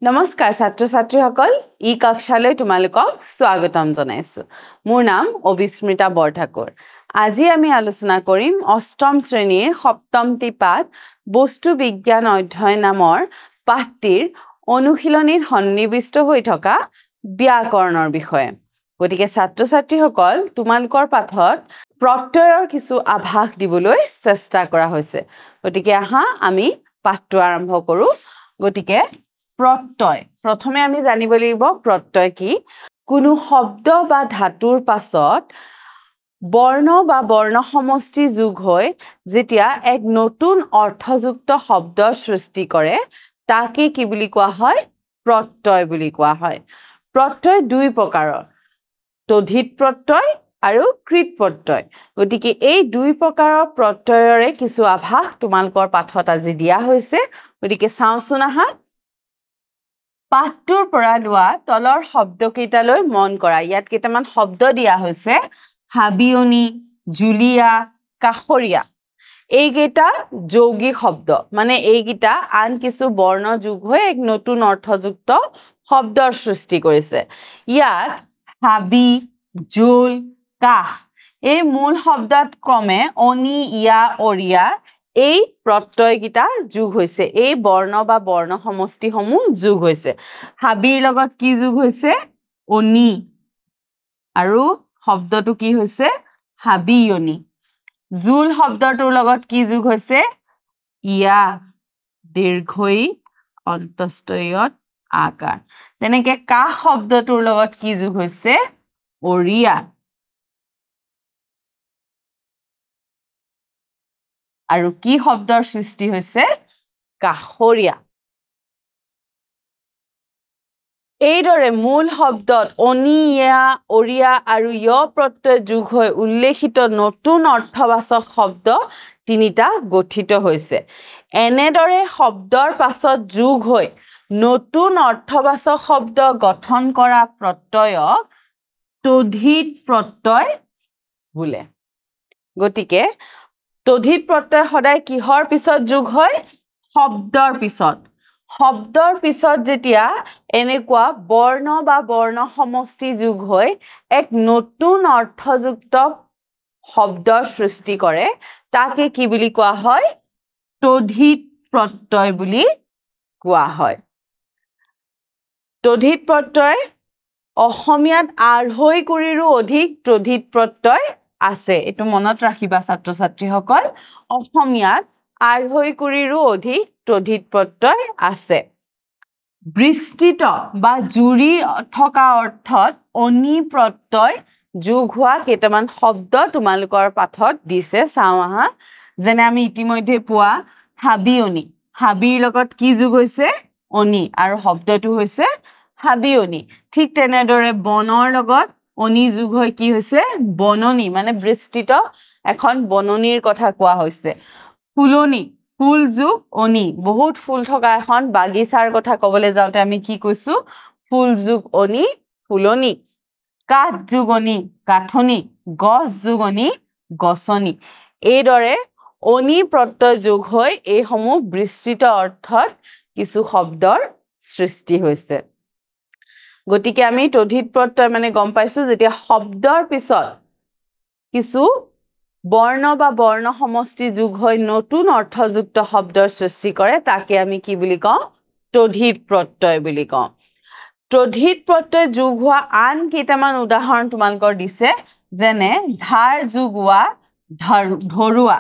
নমস্কাৰ ছাত্ৰ-ছাত্ৰীসকল ই কক্ষালৈ তোমালোকক স্বাগতম জনাইছো মোৰ নাম অবিস্মৃতা বৰঠাকুৰ আজি আমি আলোচনা কৰিম অষ্টম শ্ৰেণীৰ সপ্তমটি পাঠ বস্তু বিজ্ঞান অধ্যয়ন নামৰ পাঠটিৰ অনুশীলনীৰ সন্নিবিষ্ট হৈ থকা ব্যাকৰণৰ বিষয়ে গতিকে ছাত্ৰ-ছাত্ৰীসকল তোমালোকৰ পাঠত প্ৰত্যয়ৰ কিছু আভাস দিবলৈ চেষ্টা কৰা হৈছে গতিকে আহা আমি পাঠটো আৰম্ভ কৰো গতিকে প্ৰত্যয় প্ৰথমে আমি জানিব লাগিব প্ৰত্যয় কি কোনো শব্দ বা ধাতুৰ পাছত বৰ্ণ বা বৰ্ণ সমষ্টি যোগ হৈ যেতিয়া এক নতুন অৰ্থযুক্ত শব্দ সৃষ্টি কৰে তাকে কি বুলি কোৱা হয় প্ৰত্যয় বুলি কোৱা হয় প্ৰত্যয় দুই প্ৰকাৰৰ তদ্ধিত প্ৰত্যয় আৰু কৃত প্ৰত্যয় গতিকে এই দুই প্ৰকাৰৰ প্ৰত্যয়ৰে কিছু আভাস তোমালোকৰ পাঠত আজি দিয়া হৈছে গতিকে চাওঁচোন আহা পাঠটোৰ পৰা লোৱা তলৰ শব্দকেইটালৈ মন কৰা ইয়াত কেইটামান শব্দ দিয়া হৈছে হাবিয়নি জুলিয়া কাখৰীয়া এইকেইটা যৌগিক শব্দ মানে এইকেইটা আন কিছু বৰ্ণ যোগ হৈ এক নতুন অৰ্থযুক্ত শব্দৰ সৃষ্টি কৰিছে ইয়াত হাবি জুল কাহ এই মূল শব্দত ক্ৰমে অনি ইয়া অৰিয়া এই প্ৰত্যয়কেইটা যোগ হৈছে এই বৰ্ণ বা বৰ্ণ সমষ্টিসমূহ যোগ হৈছে হাবিৰ লগত কি যোগ হৈছে অনি আৰু শব্দটো কি হৈছে হাবিয়নি জুল শব্দটোৰ লগত কি যোগ হৈছে ইয়া দীৰ্ঘই অন্তস্থয়ত আকাৰ তেনেকে কাহ শব্দটোৰ লগত কি যোগ হৈছে অৰিয়া আৰু কি শব্দৰ সৃষ্টি হৈছে কাখৰীয়া এইদৰে মূল শব্দত অনি ইয়া অৰিয়া আৰু য় প্ৰত্যয় যোগ হৈ উল্লেখিত নতুন অৰ্থবাচক শব্দ তিনিটা গঠিত হৈছে এনেদৰে শব্দৰ পাছত যোগ হৈ নতুন অৰ্থবাচক শব্দ গঠন কৰা প্ৰত্যয়ক তদ্ধিত প্ৰত্যয় বোলে গতিকে তদ্ধিত প্ৰত্যয় সদায় কিহৰ পিছত যোগ হয় শব্দৰ পিছত যেতিয়া এনেকুৱা বৰ্ণ বা বৰ্ণ সমষ্টি যোগ হৈ এক নতুন অৰ্থযুক্ত শব্দৰ সৃষ্টি কৰে তাকে কি বুলি কোৱা হয় তদ্ধিত প্ৰত্যয় বুলি কোৱা হয় তদ্ধিত প্ৰত্যয় অসমীয়াত আঢ়ৈ কুৰিৰো অধিক তদ্ধিত প্ৰত্যয় আছে এটো মনত ৰাখিবা ছাত্ৰ-ছাত্ৰীসকল অসমীয়াত আঢ়ৈ কুৰিৰো অধিক তদ্ধিত প্ৰত্যয় আছে বিস্তৃত বা জুৰি থকা অৰ্থত অনি প্ৰত্যয় যোগ হোৱা কেইটামান শব্দ তোমালোকৰ পাঠত দিছে চাওঁ আহা যেনে আমি ইতিমধ্যে পোৱা হাবিয়নি হাবিৰ লগত কি যোগ হৈছে অনি আৰু শব্দটো হৈছে হাবিয়নি ঠিক তেনেদৰে বনৰ লগত অনি যোগ হৈ কি হৈছে বননি মানে বিস্তৃত এখন বননিৰ কথা কোৱা হৈছে ফুলনি ফুল যোগ অনি বহুত ফুল থকা এখন বাগিচাৰ কথা ক'বলৈ যাওঁতে আমি কি কৈছো ফুল যোগ অনি ফুলনি কাঠ যোগ অনি কাঠনি গছ যোগ অনি গছনি এইদৰে অনি প্ৰত্যয় যোগ হৈ এইসমূহ বিস্তৃত অৰ্থত কিছু শব্দৰ সৃষ্টি হৈছে গতিকে আমি তদ্ধিত প্ৰত্যয় মানে গম পাইছো যেতিয়া শব্দৰ পিছত কিছু বৰ্ণ বা বৰ্ণ সমষ্টি যোগ হৈ নতুন অৰ্থযুক্ত শব্দৰ সৃষ্টি কৰে তাকে আমি কি বুলি কওঁ তদ্ধিত প্ৰত্যয় বুলি কওঁ তদ্ধিত প্ৰত্যয় যোগ হোৱা আন কেইটামান উদাহৰণ তোমালোকৰ দিছে যেনে ধাৰ যোগোৱা ধৰুৱা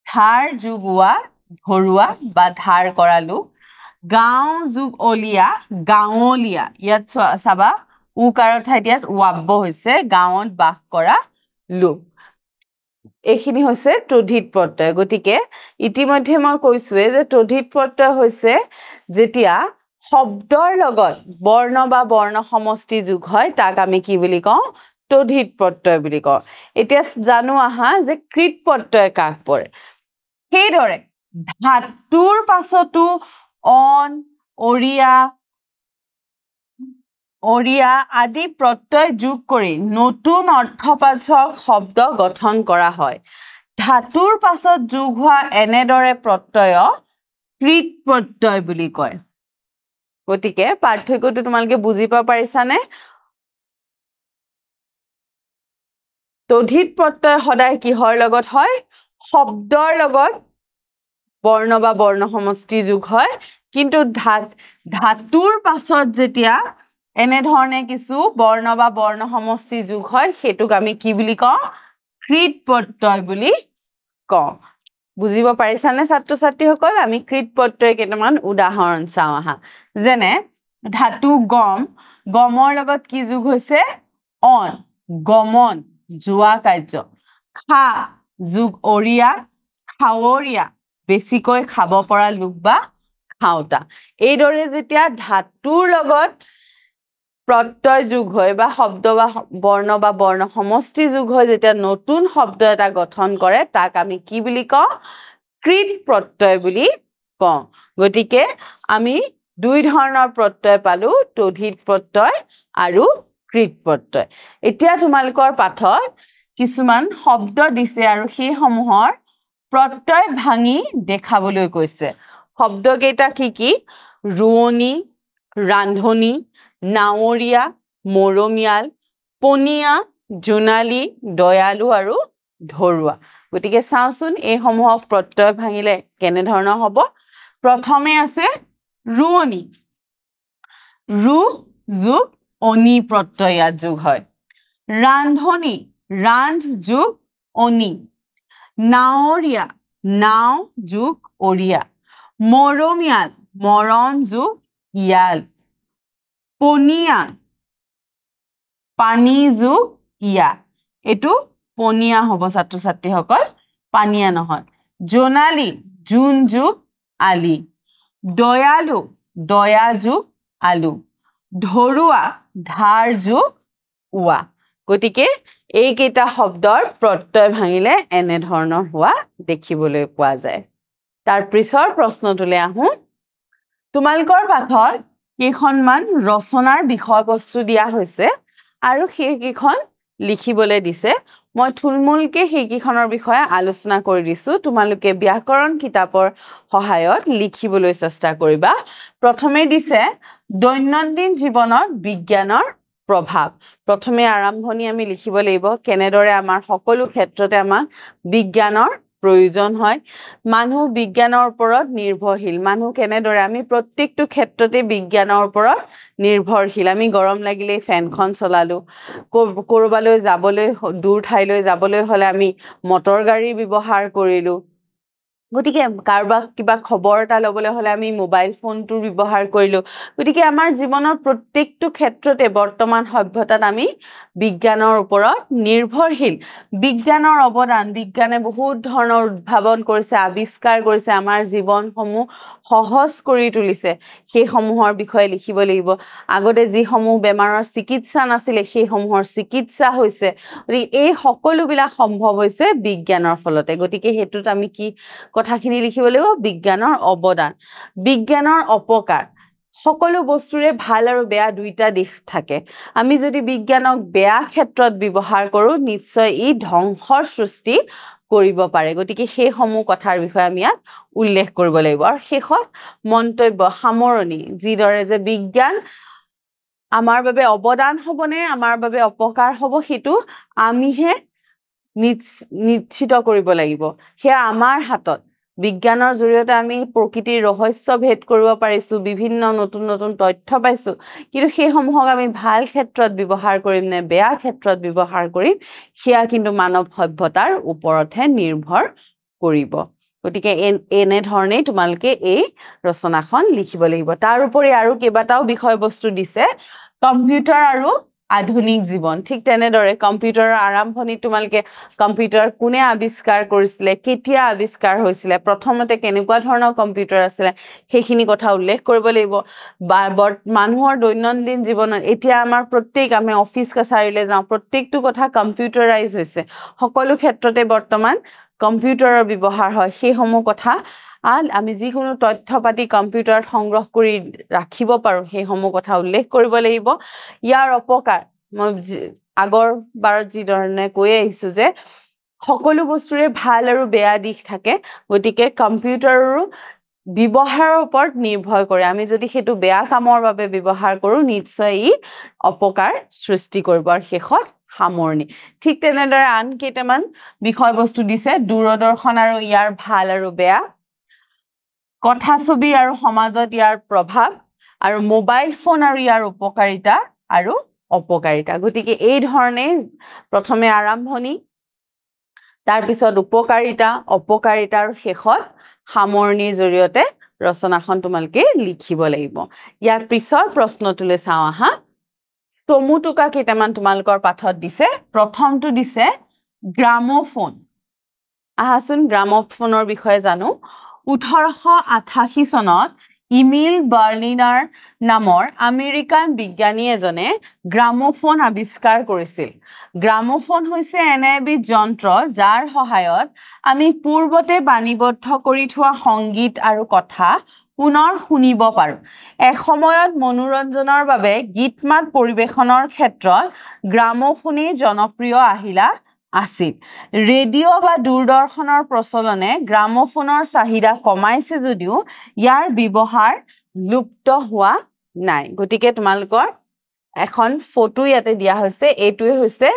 ধাৰ যোগোৱা ধৰুৱা বা ধাৰ কৰা লোক গাঁও যোগ অলিয়া গাঁৱলীয়া ইয়াত চাবা উকাৰৰ ঠাইত ইয়াত ৱাব্য হৈছে গাঁৱত বাস কৰা লোক এইখিনি হৈছে তদ্ধিত প্ৰত্যয় গতিকে ইতিমধ্যে মই কৈছোৱে যে তদ্ধিত প্ৰত্যয় হৈছে যেতিয়া শব্দৰ লগত বৰ্ণ বা বৰ্ণ সমষ্টি যোগ হয় তাক আমি কি বুলি কওঁ তদ্ধিত প্ৰত্যয় বুলি কওঁ এতিয়া জানো আহা যে কৃত প্ৰত্যয় কাক পৰে সেইদৰে ধাতুৰ পাছতো অন অৰিয়া আদি প্ৰত্যয় যোগ কৰি নতুন অৰ্থবাচক শব্দ গঠন কৰা হয় ধাতুৰ পাছত যোগ হোৱা এনেদৰে প্ৰত্যয় কৃত প্ৰত্যয় বুলি কয় গতিকে পাৰ্থক্যটো তোমালোকে বুজি পাব পাৰিছানে তদ্ধিত প্ৰত্যয় সদায় কিহৰ লগত হয় শব্দৰ লগত বৰ্ণ বা বৰ্ণ সমষ্টি যোগ হয় কিন্তু ধাতুৰ পাছত যেতিয়া এনে ধৰণে কিছু বৰ্ণ বা বৰ্ণ সমষ্টি যোগ হয় হেতুক আমি কি বুলি কওঁ কৃত প্ৰত্যয় বুলি কওঁ বুজিব পাৰিছানে ছাত্ৰ ছাত্ৰীসকল আমি কৃত প্ৰত্যয় কেইটামান উদাহৰণ চাওঁ আহা যেনে ধাতু গমৰ লগত কি যোগ হৈছে অন গমন যোৱা কাৰ্য খা যোগ অৰিয়া খাৱৰীয়া বেছিকৈ খাব পৰা লোক বা খাওঁতা এইদৰে যেতিয়া ধাতুৰ লগত প্ৰত্যয় যোগ হয় বা শব্দ বা বৰ্ণ সমষ্টি যোগ হয় যেতিয়া নতুন শব্দ এটা গঠন কৰে তাক আমি কি বুলি কওঁ কৃত প্ৰত্যয় বুলি কওঁ গতিকে আমি দুই ধৰণৰ প্ৰত্যয় পালো তদ্ধিত প্ৰত্যয় আৰু কৃত প্ৰত্যয় এতিয়া তোমালোকৰ পাঠত কিছুমান শব্দ দিছে আৰু সেই সমূহৰ প্ৰত্যয় ভাঙি দেখাবলৈ কৈছে শব্দ কেইটা কি ৰুৱনি ৰান্ধনি নাৱৰীয়া মৰমীয়াল পনিয়া জোনালী দয়ালু আৰু ধৰুৱা গতিকে চাওঁচোন এই সমূহক প্ৰত্যয় ভাঙিলে কেনে ধৰণৰ হ'ব প্ৰথমে আছে ৰুৱনি ৰু যোগ অনি প্ৰত্যয় ইয়াত যোগ হয় ৰান্ধনি ৰান্ধ যোগ অনি নাৱৰীয়া নাও যোগ অৰিয়া মৰমীয়াল মৰম যোগ ইয়াল পনিয়া পানী যোগ ইয়া এটো পনিয়া হ'ব ছাত্ৰ ছাত্ৰীসকল পানিয়া নহয় জোনালী জুন যোগ আলি দয়ালু দয়া যোগ আলু ধৰুৱা ধাৰ যোগ উৱা গতিকে এই কেইটা শব্দৰ প্ৰত্যয় ভাঙিলে এনে ধৰণৰ হোৱা দেখিবলৈ পোৱা যায় তাৰ পিছৰ প্ৰশ্নটোলৈ আহো তোমালোকৰ পাঠত কেইখনমান ৰচনাৰ বিষয়বস্তু দিয়া হৈছে আৰু সেই কেইখন লিখিবলৈ দিছে মই থুলমূলকে সেই কেইখনৰ বিষয়ে আলোচনা কৰি দিছো তোমালোকে ব্যাকৰণ কিতাপৰ সহায়ত লিখিবলৈ চেষ্টা কৰিবা প্ৰথমে দিছে দৈনন্দিন জীৱনত বিজ্ঞানৰ প্ৰভাৱ প্ৰথমে আৰম্ভণি আমি লিখিব লাগিব কেনেদৰে আমাৰ সকলো ক্ষেত্ৰতে আমাৰ বিজ্ঞানৰ প্ৰয়োজন হয় মানুহ বিজ্ঞানৰ ওপৰত নিৰ্ভৰশীল মানুহ কেনেদৰে আমি প্ৰত্যেকটো ক্ষেত্ৰতে বিজ্ঞানৰ ওপৰত নিৰ্ভৰশীল আমি গৰম লাগিলে ফেনখন চলালো কৰবালৈ যাবলৈ দূৰ ঠাইলৈ যাবলৈ হলে আমি মটৰ গাড়ী ব্যৱহাৰ কৰিলো গতিকে কাৰোবাক কিবা খবৰ এটা লবলৈ হলে আমি মোবাইল ফোনটো ব্যৱহাৰ কৰিলো গতিকে আমাৰ জীৱনৰ প্ৰত্যেকটো ক্ষেত্ৰতে বৰ্তমান সভ্যতাত আমি বিজ্ঞানৰ ওপৰত নিৰ্ভৰশীল বিজ্ঞানৰ অৱদান বিজ্ঞানে বহুত ধৰণৰ উদ্ভাৱন কৰিছে আৱিষ্কাৰ কৰিছে আমাৰ জীৱনসমূহ সহজ কৰি তুলিছে সেই সমূহৰ বিষয়ে লিখিব লাগিব আগতে যি সমূহ বেমাৰৰ চিকিৎসা নাছিলে সেই সমূহৰ চিকিৎসা হৈছে গতিকে এই সকলোবিলাক সম্ভৱ হৈছে বিজ্ঞানৰ ফলতে গতিকে হেতুত আমি কি কথাখিনি লিখিব লাগিব বিজ্ঞানৰ অৱদান বিজ্ঞানৰ অপকাৰ সকলো বস্তুৰে ভাল আৰু বেয়া দুইটা দিশ থাকে আমি যদি বিজ্ঞানক বেয়া ক্ষেত্ৰত ব্যৱহাৰ কৰো নিশ্চয় ই ধ্বংসৰ সৃষ্টি কৰিব পাৰে গতিকে সেই সমূহ কথাৰ বিষয়ে আমি ইয়াত উল্লেখ কৰিব লাগিব আৰু শেষত মন্তব্য সামৰণি যিদৰে যে বিজ্ঞান আমাৰ বাবে অৱদান হ'বনে আমাৰ বাবে অপকাৰ হ'ব হেতু আমিহে নিশ্চিত কৰিব লাগিব হেয়া আমাৰ হাতত বিজ্ঞানৰ জৰিয়তে আমি প্ৰকৃতিৰ ৰহস্য ভেদ কৰিব পাৰিছো বিভিন্ন নতুন নতুন তথ্য পাইছো কিন্তু সেই সমূহক আমি ভাল ক্ষেত্ৰত ব্যৱহাৰ কৰিম নে বেয়া ক্ষেত্ৰত ব্যৱহাৰ কৰিম হেয়া কিন্তু মানৱ সভ্যতাৰ ওপৰতহে নিৰ্ভৰ কৰিব গতিকে এনে ধৰণে তোমালোকে এই ৰচনাখন লিখিব লাগিব তাৰ উপৰি আৰু কেইবাটাও বিষয়বস্তু দিছে কম্পিউটাৰ আৰু আধুনিক জীৱন ঠিক তেনেদৰে কম্পিউটাৰৰ আৰম্ভণি তোমালোকে কম্পিউটাৰ কোনে আৱিষ্কাৰ কৰিছিলে কেতিয়া আৱিষ্কাৰ হৈছিলে প্ৰথমতে কেনেকুৱা ধৰণৰ কম্পিউটাৰ আছিলে সেইখিনি কথা উল্লেখ কৰিব লাগিব মানুহৰ দৈনন্দিন জীৱনত এতিয়া আমাৰ প্ৰত্যেক আমি অফিচ কাছাৰীলৈ যাওঁ প্ৰত্যেকটো কথা কম্পিউটাৰাইজ হৈছে সকলো ক্ষেত্ৰতে বৰ্তমান কম্পিউটাৰৰ ব্যৱহাৰ হয় সেই সমূহ কথা আমি যিকোনো তথ্য পাতি কম্পিউটাৰত সংগ্ৰহ কৰি ৰাখিব পাৰো সেই সমূহ কথা উল্লেখ কৰিব লাগিব ইয়াৰ অপকাৰ মই আগৰ বাৰত যি ধৰণে কৈ আহিছো যে সকলো বস্তুৰে ভাল আৰু বেয়া দিশ থাকে গতিকে কম্পিউটাৰৰো ব্যৱহাৰৰ ওপৰত নিৰ্ভৰ কৰে আমি যদি হেতু বেয়া কামৰ বাবে ব্যৱহাৰ কৰো নিশ্চয় ই অপকাৰ সৃষ্টি কৰিব আৰু শেষত সামৰণি ঠিক তেনেদৰে আন কেইটামান বিষয়বস্তু দিছে দূৰদৰ্শন আৰু ইয়াৰ ভাল আৰু বেয়া কথা ছবি আৰু সমাজত ইয়াৰ প্ৰভাৱ আৰু মোবাইল ফোন আৰু ইয়াৰ উপকাৰিতা আৰু অপকাৰিতা গতিকে এই ধৰণে প্ৰথমে আৰম্ভণি তাৰ পিছত উপকাৰিতা অপকাৰিতা আৰু শেষত সামৰণিৰ জৰিয়তে ৰচনাখন তোমালকে লিখিব লাগিব ইয়াৰ পিছৰ প্ৰশ্নটোলৈ চাও আহা চমুটুকা কেইটামান তোমালকৰ পাঠত দিছে প্ৰথমটো দিছে গ্ৰামোফোন আহাচোন গ্ৰামোফোনৰ বিষয়ে জানো 1888 চনত ইমিল বাৰ্লিনাৰ নামৰ আমেৰিকান বিজ্ঞানী এজনে গ্ৰামোফোন আৱিষ্কাৰ কৰিছিল গ্ৰামোফোন হৈছে এনে এবিধ যন্ত্ৰ যাৰ সহায়ত আমি পূৰ্বতে বাণীবদ্ধ কৰি থোৱা সংগীত আৰু কথা পুনৰ শুনিব পাৰো এক সময়ত মনোৰঞ্জনৰ বাবে গীতমাত পৰিবেশনৰ ক্ষেত্ৰত গ্ৰামোফোনে জনপ্ৰিয় আহিলা আছিল ৰেডিঅ' বা দূৰদৰ্শনৰ প্ৰচলনে গ্ৰামোফোনৰ চাহিদা কমাইছে যদিও ইয়াৰ ব্যৱহাৰ লুপ্ত হোৱা নাই গতিকে তোমালোকৰ এখন ফটো ইয়াতে দিয়া হৈছে এইটোৱে হৈছে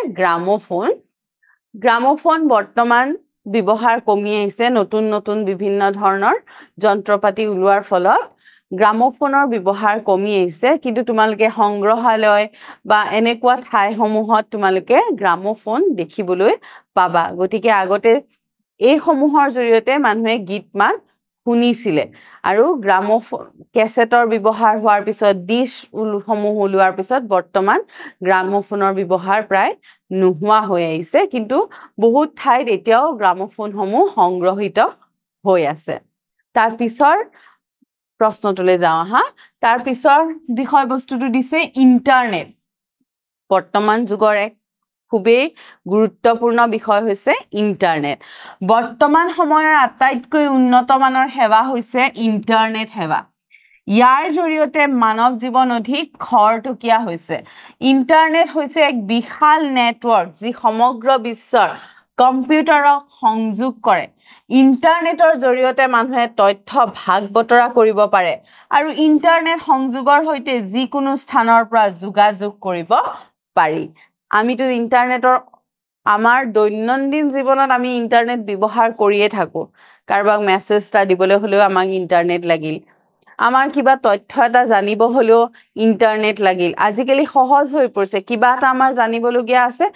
গ্ৰামোফোন বৰ্তমান ব্যৱহাৰ কমি আহিছে নতুন নতুন বিভিন্ন ধৰণৰ যন্ত্ৰপাতি ওলোৱাৰ ফলত গ্ৰামোফোনৰ ব্যৱহাৰ কমি আহিছে কিন্তু তোমালোকে সংগ্ৰহালয় বা এনেকুৱা ঠাইসমূহত তোমালোকে গ্ৰামোফোন দেখিবলৈ পাবা গতিকে আগতে এই সমূহৰ জৰিয়তে মানুহে গীতমান শুনিছিলে আৰু গ্ৰামোফোন কেছেটৰ ব্যৱহাৰ হোৱাৰ পিছত ডিশ সমূহ ওলোৱাৰ পিছত বৰ্তমান গ্ৰামোফোনৰ ব্যৱহাৰ প্ৰায় নোহোৱা হৈ আহিছে কিন্তু বহুত ঠাইত এতিয়াও গ্ৰামোফোনসমূহ সংগ্ৰহিত হৈ আছে তাৰ পিছৰ প্ৰশ্নটোলৈ যাও আহা তাৰ পিছৰ বিষয়বস্তুটো দিছে ইন্টাৰনেট বৰ্তমান যুগৰ এক খুবেই গুৰুত্বপূৰ্ণ বিষয় হৈছে ইন্টাৰনেট বৰ্তমান সময়ৰ আটাইতকৈ উন্নত মানৰ সেৱা হৈছে ইন্টাৰনেট সেৱা ইয়াৰ জৰিয়তে মানৱ জীৱন অধিক খৰতকীয়া হৈছে ইন্টাৰনেট হৈছে এক বিশাল নেটৱৰ্ক যি সমগ্ৰ বিশ্বৰ কম্পিউটাৰক সংযোগ কৰে ইন্টাৰনেটৰ জৰিয়তে মানুহে তথ্য ভাগ বতৰা কৰিব পাৰে আৰু ইন্টাৰনেট সংযোগৰ হৈতে যিকোনো স্থানৰ পৰা যোগাযোগ কৰিব পাৰি আমিতো ইন্টাৰনেটৰ আমাৰ দৈনন্দিন জীৱনত আমি ইন্টাৰনেট ব্যৱহাৰ কৰিয়ে থাকো কাৰোবাক মেছেজ টা দিবলৈ হলেও আমাক ইন্টাৰনেট লাগিল আমাৰ কিবা তথ্য এটা জানিব হলেও ইন্টাৰনেট লাগিল আজিকালি সহজ হৈ পৰিছে কিবা এটা আমাৰ জানিবলগীয়া আছে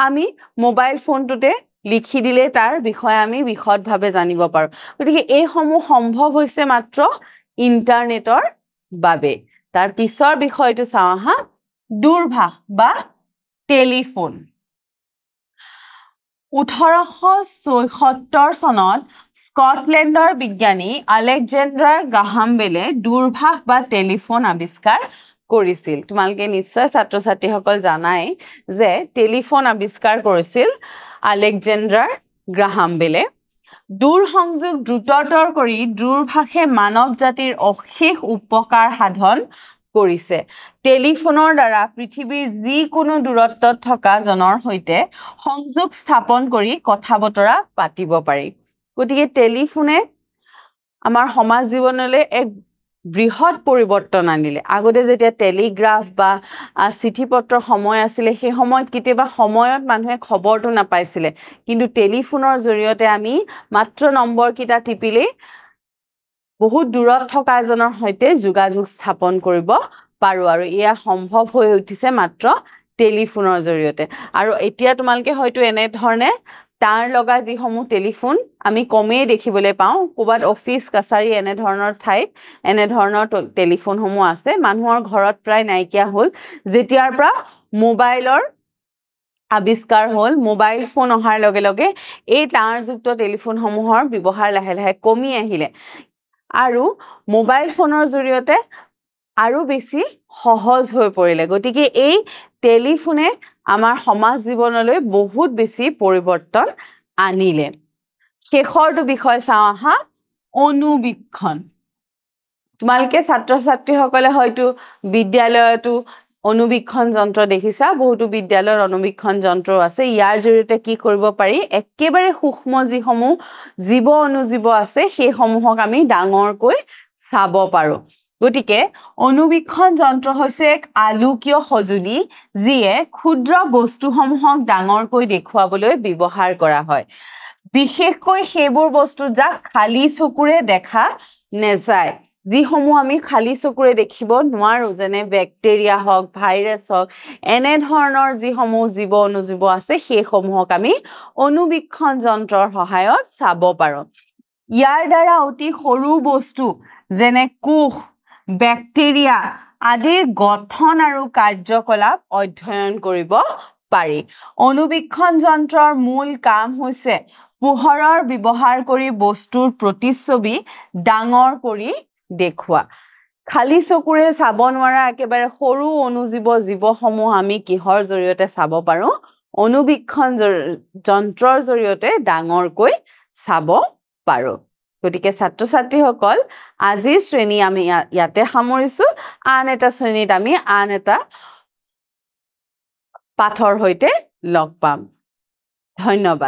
আমি মোবাইল ফোনটোতে লিখি দিলে তাৰ বিষয়ে আমি বিশদভাৱে জানিব পাৰো গতিকে এই সমূহ সম্ভৱ হৈছে মাত্ৰ ইন্টাৰনেটৰ বাবে তাৰ পিছৰ বিষয়টো চাও আহা দূৰভাষ বা টেলিফোন 1876 চনত স্কটলেণ্ডৰ বিজ্ঞানী আলেকজেণ্ডাৰ গ্ৰাহাম বেলে দূৰভাষ বা টেলিফোন আৱিষ্কাৰ কৰিছিল তোমালোকে নিশ্চয় ছাত্ৰ ছাত্ৰীসকল জানাই যে টেলিফোন আৱিষ্কাৰ কৰিছিল আলেকজেণ্ডাৰ গ্ৰাহাম বেলে দূৰ সংযোগ দ্ৰুততৰ কৰি দূৰভাষে মানৱ জাতিৰ অশেষ উপকাৰ সাধন কৰিছে টেলিফোনৰ দ্বাৰা পৃথিৱীৰ যিকোনো দূৰত্বত থকা জনৰ হৈতে সংযোগ স্থাপন কৰি কথা বতৰা পাতিব পাৰি গতিকে টেলিফোনে আমাৰ সমাজ জীৱনলৈ এক বৃহৎ পৰিৱৰ্তন আনিলে আগতে যেতিয়া টেলিগ্ৰাফ বা চিঠি পত্ৰ সময় আছিল সেই সময়ত কেতিয়াবা সময়ত মানুহে খবৰটো নাপাইছিলে কিন্তু টেলিফোনৰ জৰিয়তে আমি মাত্ৰ নম্বৰ কিটা টিপিলে বহুত দূৰত থকা এজনৰ হৈতে যোগাযোগ স্থাপন কৰিব পাৰো আৰু ইয়া সম্ভৱ হৈ উঠিছে মাত্ৰ টেলিফোনৰ জৰিয়তে আৰু এতিয়া তোমালকে হয়তো এনে ধৰণে তাৰ লগা যি সমূহ টেলিফোন আমি কমেই দেখিবলৈ পাওঁ কোবাত অফিস কাছাৰী এনে ধৰণৰ ঠাই এনে ধৰণৰ টেলিফোন সমূহ আছে মানুহৰ ঘৰত প্ৰায় নাইকিয়া হ'ল যেতিয়াৰ পৰা মোবাইলৰ আৱিষ্কাৰ হ'ল মোবাইল ফোন অহাৰ লগে লগে এই তাঁৰযুক্ত টেলিফোন সমূহৰ ব্যৱহাৰ লাহে লাহে কমি আহিলে আৰু মোবাইল ফোনৰ জৰিয়তে আৰু বেছি সহজ হৈ পৰিলে গতিকে এই টেলিফোনে আমাৰ সমাজ জীৱনলৈ বহুত বেছি পৰিৱৰ্তন আনিলে শেষৰটো বিষয় চাও আহা অনুবীক্ষণ তোমালকে ছাত্ৰ ছাত্ৰীসকলে হয়তো বিদ্যালয়তো অনুবীক্ষণ যন্ত্ৰ দেখিছা বহুতো বিদ্যালয়ৰ অনুবীক্ষণ যন্ত্ৰ আছে ইয়াৰ জৰিয়তে কি কৰিব পাৰি একেবাৰে সূক্ষ্ম যিসমূহ জীৱ অনুজীৱ আছে সেই সমূহক আমি ডাঙৰকৈ চাব পাৰো গতিকে অনুবীক্ষণ যন্ত্ৰ হৈছে এক আলোকীয় সঁজুলি যিয়ে ক্ষুদ্ৰ বস্তুসমূহক ডাঙৰকৈ দেখুৱাবলৈ ব্যৱহাৰ কৰা হয় বিশেষকৈ সেইবোৰ বস্তু যাক খালী চকুৰে দেখা নেযায় যিসমূহ আমি খালী চকুৰে দেখিব নোৱাৰো যেনে বেক্টেৰিয়া হওক ভাইৰাছ হওক এনে ধৰণৰ যিসমূহ জীৱ অনুজীৱ আছে সেইসমূহক আমি অনুবীক্ষণ যন্ত্ৰৰ সহায়ত চাব পাৰো ইয়াৰ দ্বাৰা অতি সৰু বস্তু যেনে কোষ বেক্টেৰিয়া আদিৰ গঠন আৰু কাৰ্যকলাপ অধ্যয়ন কৰিব পাৰি অনুবীক্ষণ যন্ত্ৰৰ মূল কাম হৈছে পোহৰৰ ব্যৱহাৰ কৰি বস্তুৰ প্ৰতিচ্ছবি ডাঙৰ কৰি দেখুৱা খালী চকুৰে চাব নোৱাৰা একেবাৰে সৰু অনুজীৱ জীৱসমূহ আমি কিহৰ জৰিয়তে চাব পাৰো অনুবীক্ষণ যন্ত্ৰৰ জৰিয়তে ডাঙৰকৈ চাব পাৰো গতিকে ছাত্ৰ ছাত্ৰীসকল আজিৰ শ্ৰেণী আমি ইয়াতে সামৰিছো আন এটা শ্ৰেণীত আমি আন এটা পাঠৰ সৈতে লগ পাম ধন্যবাদ